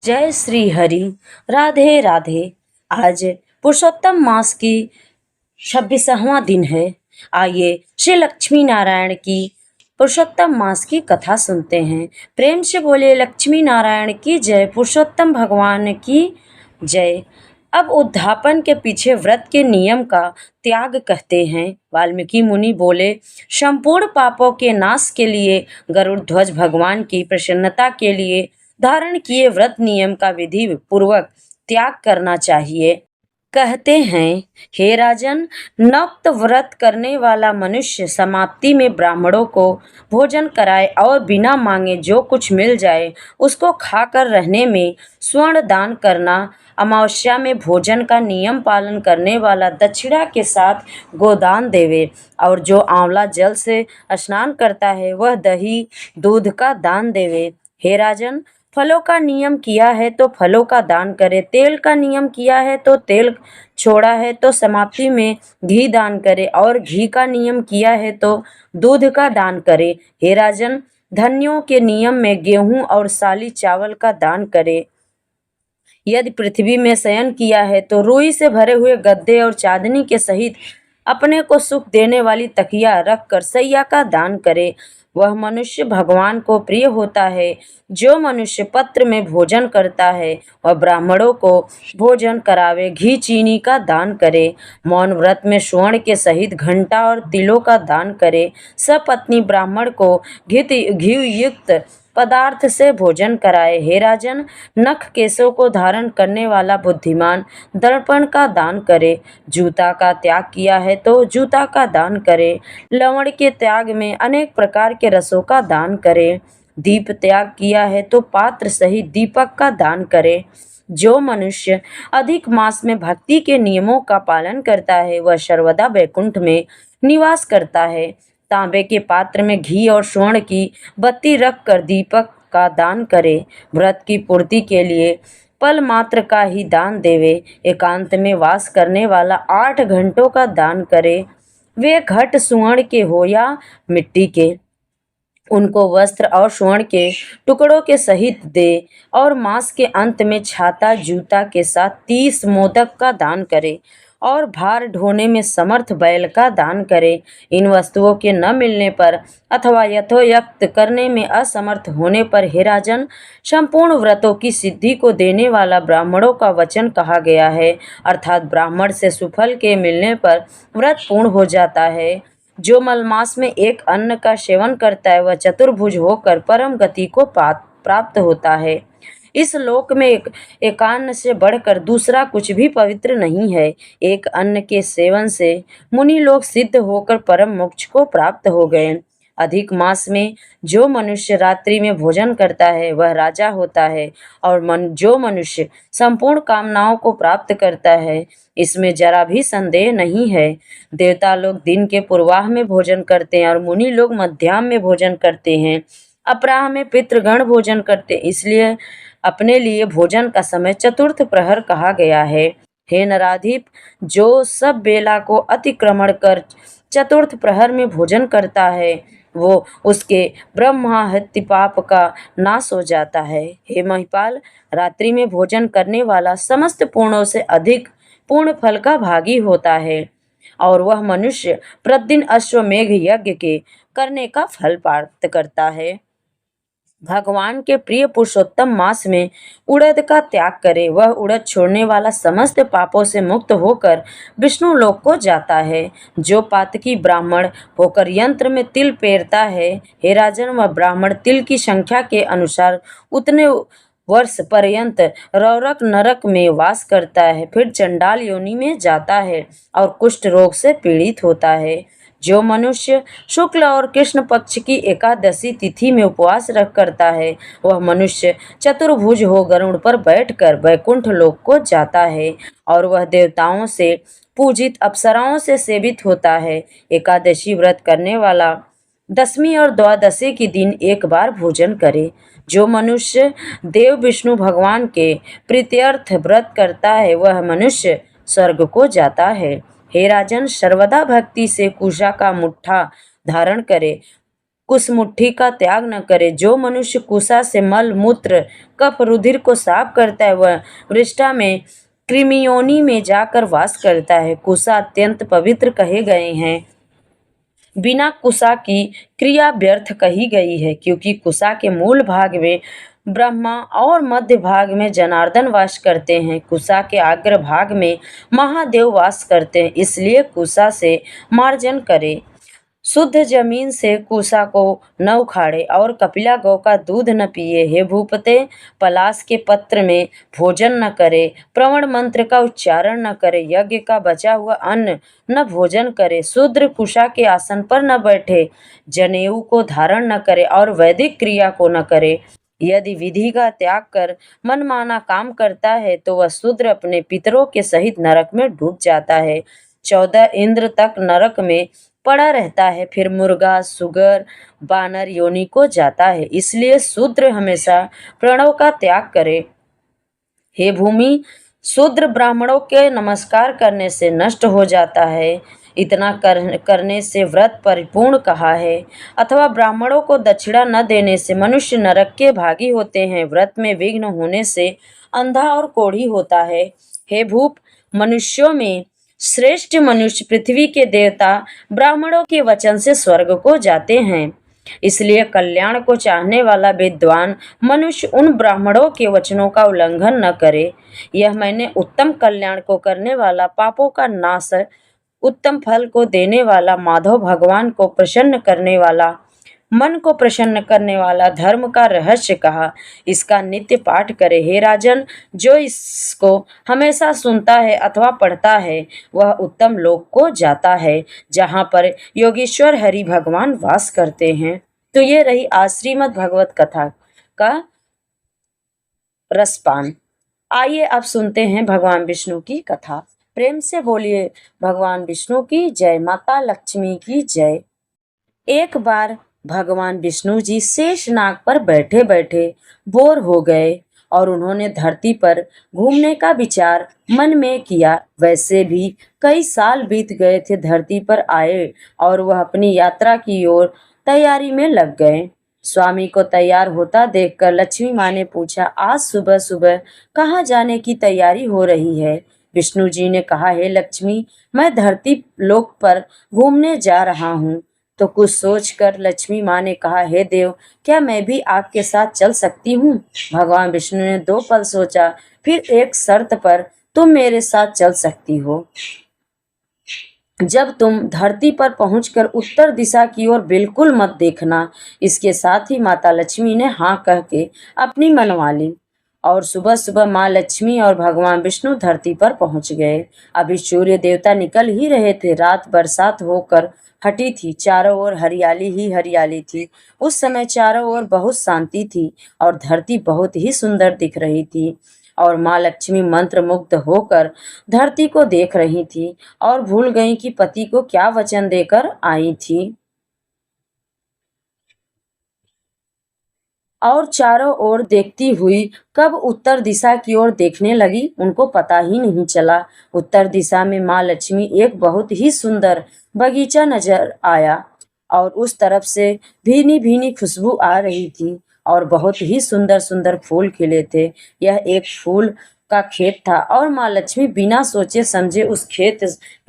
जय श्री हरि। राधे राधे। आज पुरुषोत्तम मास की 26वां दिन है। आइए श्री लक्ष्मी नारायण की पुरुषोत्तम मास की कथा सुनते हैं। प्रेम से बोले लक्ष्मी नारायण की जय, पुरुषोत्तम भगवान की जय। अब उद्धापन के पीछे व्रत के नियम का त्याग कहते हैं। वाल्मीकि मुनि बोले, संपूर्ण पापों के नाश के लिए, गरुड़ ध्वज भगवान की प्रसन्नता के लिए धारण किए व्रत नियम का विधि पूर्वक त्याग करना चाहिए। कहते हैं, हे राजन, नक्त व्रत करने वाला मनुष्य समाप्ति में ब्राह्मणों को भोजन कराए और बिना मांगे जो कुछ मिल जाए उसको खाकर रहने में स्वर्ण दान करना, अमावस्या में भोजन का नियम पालन करने वाला दक्षिणा के साथ गोदान देवे, और जो आंवला जल से स्नान करता है वह दही दूध का दान देवे। हे राजन, फलों का नियम किया है तो फलों का दान करे, तेल का नियम किया है तो तेल छोड़ा है तो समाप्ति में घी दान करे, और घी का नियम किया है तो दूध का दान करे। हे राजन, धन्यों के नियम में गेहूं और साली चावल का दान करे। यदि पृथ्वी में शयन किया है तो रुई से भरे हुए गद्दे और चांदनी के सहित अपने को सुख देने वाली तकिया रखकर सैया का दान करे। वह मनुष्य भगवान को प्रिय होता है। जो मनुष्य पत्र में भोजन करता है वह ब्राह्मणों को भोजन करावे, घी चीनी का दान करे। मौन व्रत में स्वर्ण के सहित घंटा और तिलों का दान करे। सपत्नी ब्राह्मण को घी युक्त पदार्थ से भोजन कराए। हे राजन, नख केशों को धारण करने वाला बुद्धिमान दर्पण का दान करे। जूता का त्याग किया है तो जूता का दान करे। लवण के त्याग में अनेक प्रकार के रसों का दान करे। दीप त्याग किया है तो पात्र सहित दीपक का दान करे। जो मनुष्य अधिक मास में भक्ति के नियमों का पालन करता है वह सर्वदा वैकुंठ में निवास करता है। तांबे के पात्र में घी और स्वर्ण की बत्ती रखकर दीपक का दान करे। व्रत की पूर्ति के लिए पल मात्र का ही दान देवे। एकांत में वास करने वाला 8 घंटों का दान करे। वे घट स्वर्ण के हो या मिट्टी के, उनको वस्त्र और स्वर्ण के टुकड़ों के सहित दे, और मास के अंत में छाता जूता के साथ 30 मोदक का दान करे, और भार ढोने में समर्थ बैल का दान करे। इन वस्तुओं के न मिलने पर अथवा यथोक्त करने में असमर्थ होने पर, हे राजन, संपूर्ण व्रतों की सिद्धि को देने वाला ब्राह्मणों का वचन कहा गया है, अर्थात ब्राह्मण से सुफल के मिलने पर व्रत पूर्ण हो जाता है। जो मलमास में एक अन्न का सेवन करता है वह चतुर्भुज होकर परम गति को प्राप्त होता है। इस लोक में एकान्न से बढ़कर दूसरा कुछ भी पवित्र नहीं है। एक अन्न के सेवन से मुनि लोग सिद्ध होकर परम मोक्ष को प्राप्त हो गए। अधिक मास में जो मनुष्य रात्रि में भोजन करता है वह राजा होता है, और जो मनुष्य संपूर्ण कामनाओं को प्राप्त करता है, इसमें जरा भी संदेह नहीं है। देवता लोग दिन के पूर्वाह में भोजन करते हैं और मुनि लोग मध्याह्न में भोजन करते हैं। अपराह में पितृगण भोजन करते, इसलिए अपने लिए भोजन का समय चतुर्थ प्रहर कहा गया है। हे नराधिप, जो सब बेला को अतिक्रमण कर चतुर्थ प्रहर में भोजन करता है वो उसके ब्रह्माहत्य पाप का नाश हो जाता है। हे महिपाल, रात्रि में भोजन करने वाला समस्त पूर्णों से अधिक पूर्ण फल का भागी होता है, और वह मनुष्य प्रतिदिन अश्वमेघ यज्ञ के करने का फल प्राप्त करता है। भगवान के प्रिय पुरुषोत्तम मास में उड़द का त्याग करे। वह उड़द छोड़ने वाला समस्त पापों से मुक्त होकर विष्णु लोक को जाता है। जो पातकी ब्राह्मण होकर यंत्र में तिल पेरता है, हे राजन, वह ब्राह्मण तिल की संख्या के अनुसार उतने वर्ष पर्यंत रौरक नरक में वास करता है, फिर चंडाल योनि में जाता है और कुष्ठ रोग से पीड़ित होता है। जो मनुष्य शुक्ल और कृष्ण पक्ष की एकादशी तिथि में उपवास रख करता है वह मनुष्य चतुर्भुज हो गरुड़ पर बैठकर वैकुंठ लोक को जाता है, और वह देवताओं से पूजित अप्सराओं से सेवित होता है। एकादशी व्रत करने वाला दशमी और द्वादशी के दिन एक बार भोजन करे। जो मनुष्य देव विष्णु भगवान के प्रीत्यर्थ व्रत करता है वह मनुष्य स्वर्ग को जाता है। हे राजन, सर्वदा भक्ति से कुशा का मुट्ठा धारण करे, कुसमुट्ठी का त्याग न करे। जो मनुष्य कुसा से मल मूत्र कफ रुधिर को साफ करता है वह वृष्टा में कृमियोनि में जाकर वास करता है। कुसा अत्यंत पवित्र कहे गए हैं। बिना कुसा की क्रिया व्यर्थ कही गई है, क्योंकि कुसा के मूल भाग में ब्रह्मा और मध्य भाग में जनार्दन वास करते हैं। कुसा के अग्र भाग में महादेव वास करते हैं, इसलिए कुसा से मार्जन करे। शुद्ध जमीन से कुसा को न उखाड़े और कपिला गौ का दूध न पिए। हे भूपते, पलाश के पत्र में भोजन न करे, प्रवण मंत्र का उच्चारण न करे, यज्ञ का बचा हुआ अन्न न भोजन करे, शूद्र कुशा के आसन पर न बैठे, जनेऊ को धारण न करे और वैदिक क्रिया को न करे। यदि विधि का त्याग कर मनमाना काम करता है तो वह शूद्र अपने पितरों के सहित नरक में डूब जाता है। 14 इंद्र तक नरक में पड़ा रहता है, फिर मुर्गा सुगर बानर योनि को जाता है। इसलिए शूद्र हमेशा प्रणव का त्याग करे। हे भूमि, शूद्र ब्राह्मणों के नमस्कार करने से नष्ट हो जाता है। इतना करने से व्रत परिपूर्ण कहा है। अथवा ब्राह्मणों को दक्षिणा न देने से मनुष्य नरक के भागी होते हैं। व्रत में विघ्न होने से अंधा और कोढ़ी होता है। हे भूप, मनुष्यों में श्रेष्ठ मनुष्य पृथ्वी के देवता ब्राह्मणों के वचन से स्वर्ग को जाते हैं। इसलिए कल्याण को चाहने वाला विद्वान मनुष्य उन ब्राह्मणों के वचनों का उल्लंघन न करे। यह मैंने उत्तम कल्याण को करने वाला, पापों का नाश, उत्तम फल को देने वाला, माधव भगवान को प्रसन्न करने वाला, मन को प्रसन्न करने वाला धर्म का रहस्य कहा। इसका नित्य पाठ करे। हे राजन, जो इसको हमेशा सुनता है अथवा पढ़ता है वह उत्तम लोक को जाता है, जहाँ पर योगेश्वर हरि भगवान वास करते हैं। तो ये रही आज श्रीमद् भगवत कथा का रसपान। आइए अब सुनते हैं भगवान विष्णु की कथा। प्रेम से बोलिए भगवान विष्णु की जय, माता लक्ष्मी की जय। एक बार भगवान विष्णु जी शेषनाग पर बैठे बैठे बोर हो गए और उन्होंने धरती पर घूमने का विचार मन में किया। वैसे भी कई साल बीत गए थे धरती पर आए और वह अपनी यात्रा की ओर तैयारी में लग गए। स्वामी को तैयार होता देखकर लक्ष्मी माँ ने पूछा, आज सुबह सुबह कहाँ जाने की तैयारी हो रही है? विष्णु जी ने कहा, हे लक्ष्मी, मैं धरती लोक पर घूमने जा रहा हूँ। तो कुछ सोचकर लक्ष्मी माँ ने कहा, हे देव, क्या मैं भी आपके साथ चल सकती हूँ? भगवान विष्णु ने 2 पल सोचा, फिर एक शर्त पर, तुम मेरे साथ चल सकती हो। जब तुम धरती पर पहुंचकर उत्तर दिशा की ओर बिल्कुल मत देखना। इसके साथ ही माता लक्ष्मी ने हाँ कह के अपनी मनवा ली और सुबह सुबह माँ लक्ष्मी और भगवान विष्णु धरती पर पहुंच गए। अभी सूर्य देवता निकल ही रहे थे। रात बरसात होकर हटी थी, चारों ओर हरियाली ही हरियाली थी। उस समय चारों ओर बहुत शांति थी और धरती बहुत ही सुंदर दिख रही थी और माँ लक्ष्मी मंत्रमुग्ध होकर धरती को देख रही थी और भूल गई कि पति को क्या वचन देकर आई थी। और चारों ओर देखती हुई कब उत्तर दिशा की ओर देखने लगी उनको पता ही नहीं चला। उत्तर दिशा में माँ लक्ष्मी एक बहुत ही सुंदर बगीचा नजर आया और उस तरफ से भीनी भीनी खुशबू आ रही थी और बहुत ही सुंदर सुंदर फूल खिले थे। यह एक फूल का खेत था और माँ लक्ष्मी बिना सोचे समझे उस खेत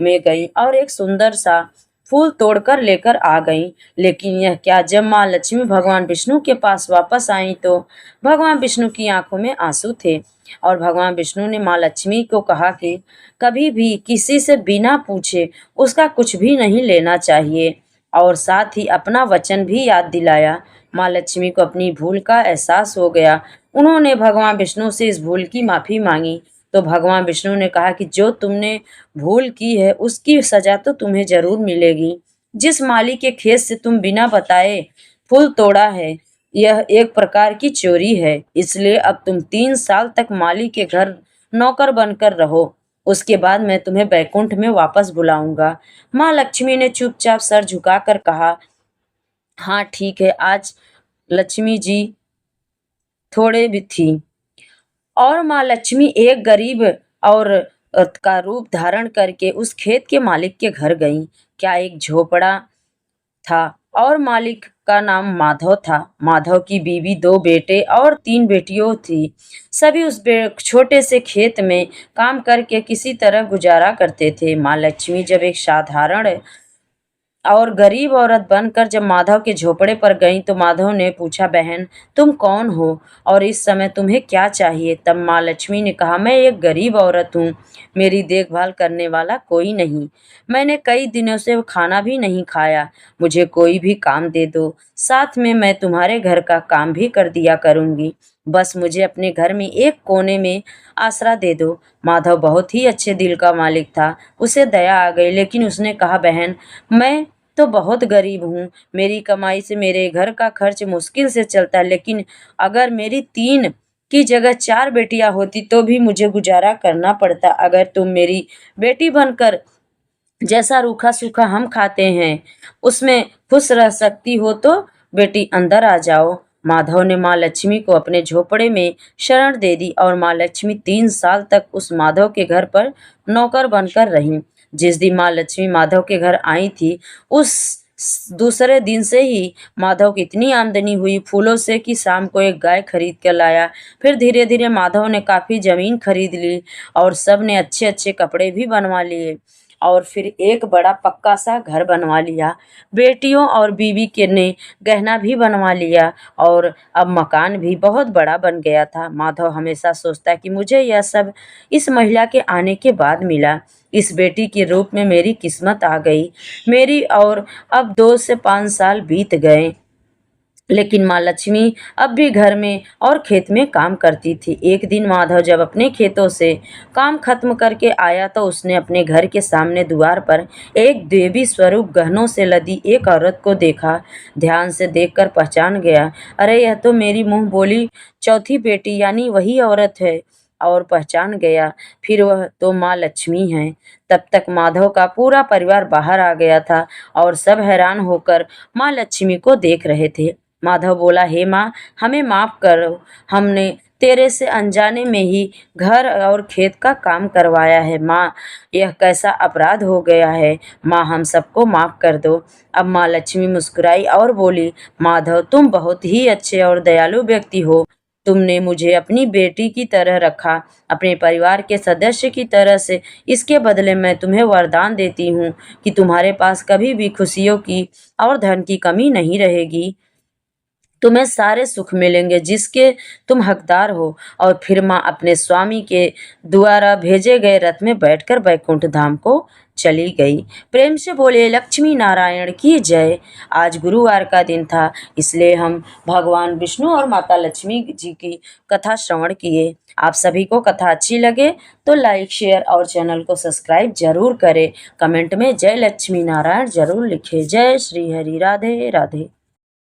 में गई और एक सुंदर सा फूल तोड़कर लेकर आ गई। लेकिन यह क्या, जब माँ लक्ष्मी भगवान विष्णु के पास वापस आई तो भगवान विष्णु की आंखों में आंसू थे और भगवान विष्णु ने माँ लक्ष्मी को कहा कि कभी भी किसी से बिना पूछे उसका कुछ भी नहीं लेना चाहिए और साथ ही अपना वचन भी याद दिलाया। माँ लक्ष्मी को अपनी भूल का एहसास हो गया। उन्होंने भगवान विष्णु से इस भूल की माफ़ी मांगी तो भगवान विष्णु ने कहा कि जो तुमने भूल की है उसकी सजा तो तुम्हें जरूर मिलेगी। जिस माली के खेत से तुम बिना बताए फूल तोड़ा है यह एक प्रकार की चोरी है, इसलिए अब तुम 3 साल तक माली के घर नौकर बनकर रहो। उसके बाद मैं तुम्हें बैकुंठ में वापस बुलाऊंगा। माँ लक्ष्मी ने चुपचाप सर झुकाकर कहा, हाँ ठीक है। आज लक्ष्मी जी थोड़े भी थी और माँ लक्ष्मी एक गरीब और का रूप धारण करके उस खेत के मालिक के घर गई। क्या एक झोपड़ा था और मालिक का नाम माधव था। माधव की बीवी, 2 बेटे और 3 बेटियों थी। सभी उस छोटे से खेत में काम करके किसी तरह गुजारा करते थे। माँ लक्ष्मी जब एक साधारण और गरीब औरत बनकर जब माधव के झोपड़े पर गईं तो माधव ने पूछा, बहन तुम कौन हो और इस समय तुम्हें क्या चाहिए? तब माँ लक्ष्मी ने कहा, मैं एक गरीब औरत हूँ, मेरी देखभाल करने वाला कोई नहीं, मैंने कई दिनों से खाना भी नहीं खाया, मुझे कोई भी काम दे दो, साथ में मैं तुम्हारे घर का काम भी कर दिया करूँगी, बस मुझे अपने घर में एक कोने में आसरा दे दो। माधव बहुत ही अच्छे दिल का मालिक था, उसे दया आ गई, लेकिन उसने कहा, बहन मैं तो बहुत गरीब हूँ, मेरी कमाई से मेरे घर का खर्च मुश्किल से चलता है, लेकिन अगर मेरी 3 की जगह 4 बेटियां होती तो भी मुझे गुजारा करना पड़ता। अगर तुम मेरी बेटी बनकर जैसा रूखा सूखा हम खाते हैं उसमें खुश रह सकती हो तो बेटी अंदर आ जाओ। माधव ने माँ लक्ष्मी को अपने झोपड़े में शरण दे दी और माँ लक्ष्मी 3 साल तक उस माधव के घर पर नौकर बनकर रही। जिस दिन माँ लक्ष्मी माधव के घर आई थी उस दूसरे दिन से ही माधव की इतनी आमदनी हुई फूलों से कि शाम को एक गाय खरीद कर लाया। फिर धीरे धीरे माधव ने काफ़ी ज़मीन खरीद ली और सब ने अच्छे अच्छे कपड़े भी बनवा लिए और फिर एक बड़ा पक्का सा घर बनवा लिया। बेटियों और बीवी के ने गहना भी बनवा लिया और अब मकान भी बहुत बड़ा बन गया था। माधव हमेशा सोचता कि मुझे यह सब इस महिला के आने के बाद मिला, इस बेटी के रूप में मेरी किस्मत आ गई मेरी। और अब 2 से 5 साल बीत गए, लेकिन माँ लक्ष्मी अब भी घर में और खेत में काम करती थी। एक दिन माधव जब अपने खेतों से काम खत्म करके आया तो उसने अपने घर के सामने द्वार पर एक देवी स्वरूप गहनों से लदी एक औरत को देखा। ध्यान से देखकर पहचान गया, अरे यह तो मेरी मुंह बोली चौथी बेटी यानी वही औरत है, और पहचान गया फिर वह तो माँ लक्ष्मी हैं। तब तक माधव का पूरा परिवार बाहर आ गया था और सब हैरान होकर माँ लक्ष्मी को देख रहे थे। माधव बोला, हे माँ, हमें माफ करो, हमने तेरे से अनजाने में ही घर और खेत का काम करवाया है। माँ, यह कैसा अपराध हो गया है, माँ हम सबको माफ कर दो। अब माँ लक्ष्मी मुस्कुराई और बोली, माधव तुम बहुत ही अच्छे और दयालु व्यक्ति हो, तुमने मुझे अपनी बेटी की तरह रखा, अपने परिवार के सदस्य की तरह से। इसके बदले मैं तुम्हें वरदान देती हूँ कि तुम्हारे पास कभी भी खुशियों की और धन की कमी नहीं रहेगी, तुम्हें सारे सुख मिलेंगे जिसके तुम हकदार हो। और फिर माँ अपने स्वामी के द्वारा भेजे गए रथ में बैठकर बैकुंठ धाम को चली गई। प्रेम से बोले लक्ष्मी नारायण की जय। आज गुरुवार का दिन था, इसलिए हम भगवान विष्णु और माता लक्ष्मी जी की कथा श्रवण किए। आप सभी को कथा अच्छी लगे तो लाइक शेयर और चैनल को सब्सक्राइब जरूर करें। कमेंट में जय लक्ष्मी नारायण जरूर लिखें। जय श्री हरि, राधे राधे।